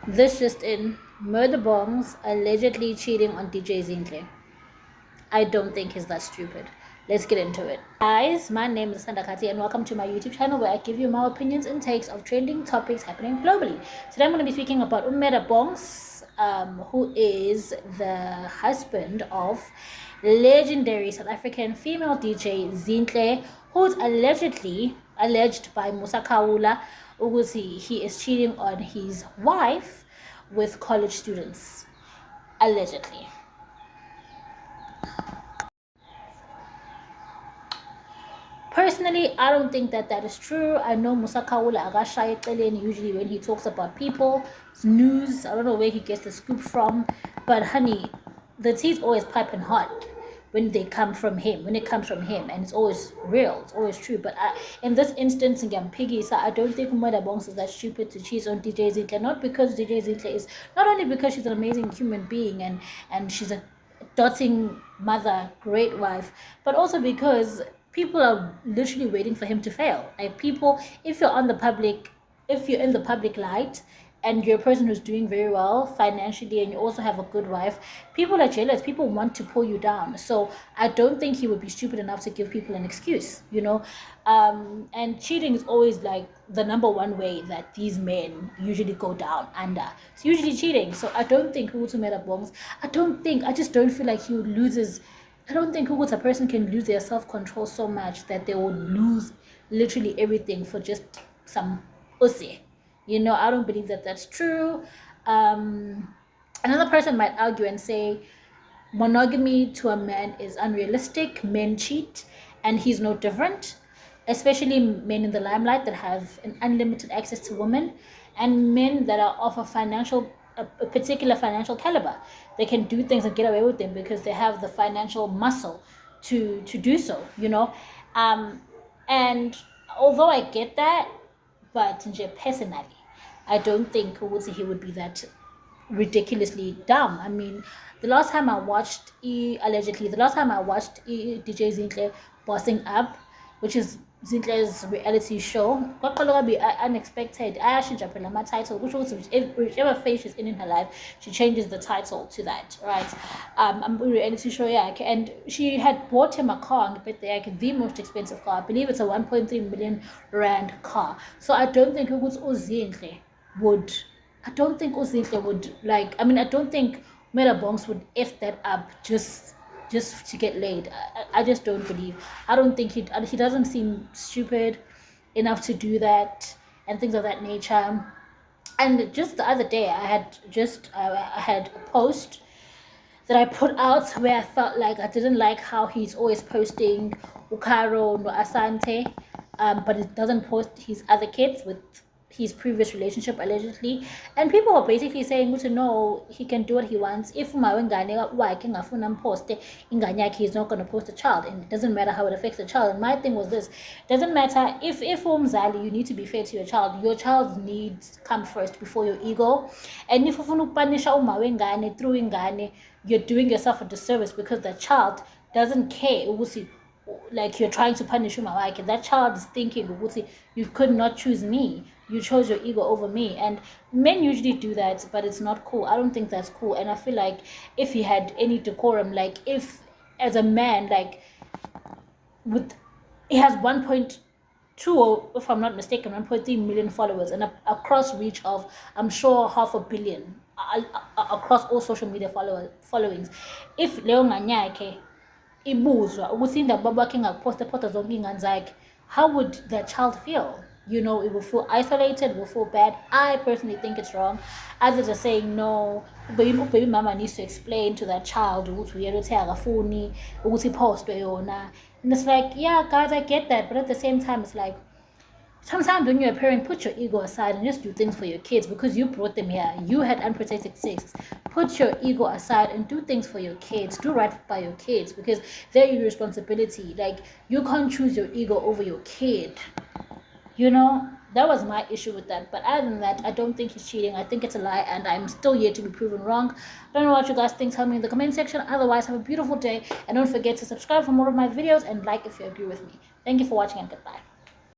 This just in, Murder Bongs allegedly cheating on DJ Zinhle. I don't think he's that stupid. Let's get into it. Guys, my name is Sanda Kati and welcome to my YouTube channel where I give you my opinions and takes of trending topics happening globally. Today I'm going to be speaking about Murder Bongs, who is the husband of legendary South African female DJ Zinhle, who's alleged by Musa Khawula, he is cheating on his wife with college students. Allegedly. Personally, I don't think that is true. I know Musa Khawula agashaya eceleni usually when he talks about people. It's news. I don't know where he gets the scoop from. But honey, the tea's always piping hot when they come from him. When it comes from him. And it's always real. It's always true. But in this instance, again, Piggy, so I don't think Murder Bongs is that stupid to cheat on DJ Zinhle. Not because DJ Zinhle is... Not only because she's an amazing human being and she's a doting mother, great wife. But also because... people are literally waiting for him to fail. Like people, if you're in the public light and you're a person who's doing very well financially and you also have a good wife, people are jealous. People want to pull you down. So I don't think he would be stupid enough to give people an excuse, you know. And cheating is always like the number one way that these men usually go down under. It's usually cheating. So I don't think Murder Bongs, I just don't feel like he loses. I don't think a person can lose their self-control so much that they will lose literally everything for just some pussy. You know, I don't believe that that's true. Another person might argue and say monogamy to a man is unrealistic. Men cheat and he's no different, especially men in the limelight that have an unlimited access to women and men that are of a particular financial caliber. They can do things and get away with them because they have the financial muscle to do so, you know. And although I get that, but personally, I don't think he would be that ridiculously dumb. I mean, the last time I watched DJ Zinhle bossing up, which is Zinhle's reality show, unexpected. I actually jumped in my title, whichever phase she's in her life, she changes the title to that, right? Reality show, yeah. And she had bought him a car, but the most expensive car. I believe it's a 1.3 million rand car. So I don't think Zinhle would. I don't think Murder Bongs would F that up just to get laid. I just don't believe. I don't think he doesn't seem stupid enough to do that and things of that nature. And just the other day, I had a post that I put out where I felt like I didn't like how he's always posting Ukaro no Asante, but it doesn't post his other kids with his previous relationship allegedly, and people were basically saying to know he can do what he wants. If he's not going to post a child, and it doesn't matter how it affects the child. And my thing was this: doesn't matter if umzali, you need to be fair to your child. Your child's needs come first before your ego. And if you're doing yourself a disservice because the child doesn't care. Like you're trying to punish him, and that child is thinking, you could not choose me. You chose your ego over me. And men usually do that, but it's not cool. I don't think that's cool. And I feel like if he had any decorum, like if as a man, like he has 1.2, or if I'm not mistaken, 1.3 million followers and a cross reach of, I'm sure, 500 million across all social media followings. If Leo Nganyake ibuzwa ukuthi indaba bakhe ngakuposta zonke ingane zakhe, how would that child feel? You know, it will feel isolated, it will feel bad. I personally think it's wrong. Others are saying no, baby mama needs to explain to that child ukuthi uyelothe akafuni ukuthi postwe yona. And it's like, yeah guys, I get that, but at the same time it's like, sometimes when you're a parent, put your ego aside and just do things for your kids because you brought them here. You had unprotected sex. Put your ego aside and do things for your kids. Do right by your kids because they're your responsibility. Like, you can't choose your ego over your kid. You know, that was my issue with that. But other than that, I don't think he's cheating. I think it's a lie and I'm still yet to be proven wrong. I don't know what you guys think. Tell me in the comment section. Otherwise, have a beautiful day and don't forget to subscribe for more of my videos and like if you agree with me. Thank you for watching and goodbye.